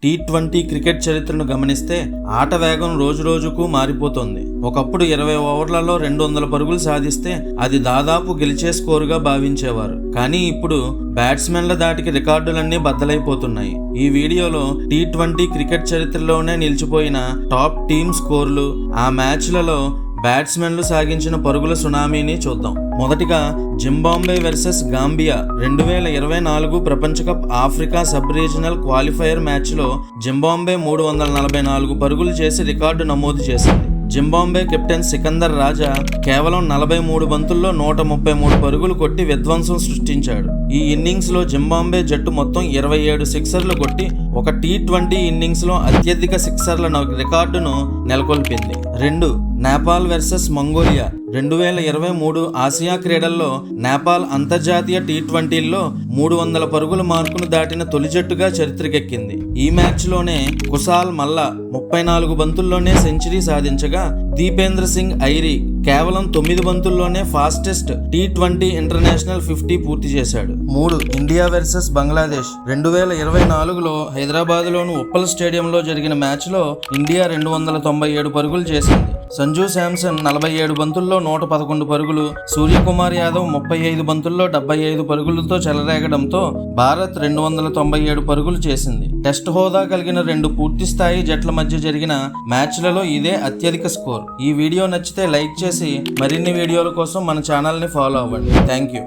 T20 cricket చరిత్రను గమనిస్తే ఆట వేగం రోజు రోజుకు మారిపోతోంది. ఒకప్పుడు 20 ఓవర్లలో 200 పరుగులు సాధిస్తే అది దాదాపు గెలిచే స్కోరుగా భావించేవారు. కానీ ఇప్పుడు బ్యాట్స్మెన్ల దాటికి రికార్డులన్నీ బద్దలైపోతున్నాయి. ఈ వీడియోలో టీ20 క్రికెట్ చరిత్రలోనే నిలిచిపోయిన టాప్ టీమ్ స్కోర్లు, ఆ మ్యాచ్లలో బ్యాట్స్మెన్లు సాగించిన పరుగుల సునామీని చూద్దాం. మొదటిగా జింబాబ్వే వర్సెస్ గాంబియా 2024 ప్రపంచ cup Africa sub regional qualifier మ్యాచ్లో జింబాబ్వే 344 పరుగులు చేసి రికార్డు నమోదు చేసింది. జింబాబ్వే కెప్టెన్ సికందర్ రాజా కేవలం 43 బంతుల్లో 133 పరుగులు కొట్టి విధ్వంసం సృష్టించాడు. ఈ ఇన్నింగ్స్ లో జింబాబ్వే జట్టు మొత్తం 27 సిక్సర్లు కొట్టి ఒక టీ20 ఇన్నింగ్స్ లో అత్యధిక సిక్సర్ల రికార్డును నెలకొల్పింది. 2. నేపాల్ వర్సెస్ మంగోలియా 2023 ఆసియా క్రీడల్లో నేపాల్ అంతర్జాతీయ టీ20ల్లో 300 పరుగుల మార్కును దాటిన తొలి జట్టుగా చరిత్రకెక్కింది. ఈ మ్యాచ్ లోనే కుశాల్ మల్లా 34 బంతుల్లోనే సెంచరీ సాధించగా దీపేంద్ర సింగ్ ఐరీ కేవలం 9 బంతుల్లోనే ఫాస్టెస్ట్ టీ20 ఇంటర్నేషనల్ 50 పూర్తి చేశాడు. 3. ఇండియా వర్సెస్ బంగ్లాదేశ్ 2024లో హైదరాబాద్ లోని ఉప్పల్ స్టేడియంలో జరిగిన మ్యాచ్ లో ఇండియా 297 పరుగులు చేసింది. సంజు శాంసన్ 47 బంతుల్లో 111 పరుగులు, సూర్యకుమార్ యాదవ్ 35 బంతుల్లో 75 పరుగులతో చెలరేగడంతో భారత్ 297 పరుగులు చేసింది. టెస్ట్ హోదా కలిగిన 2 పూర్తి స్థాయి జట్ల మధ్య జరిగిన మ్యాచ్లలో ఇదే అత్యధిక స్కోర్. ఈ వీడియో నచ్చితే లైక్ చేసి మరిన్ని వీడియోల కోసం మన ఛానల్ని ఫాలో అవ్వండి. Thank you.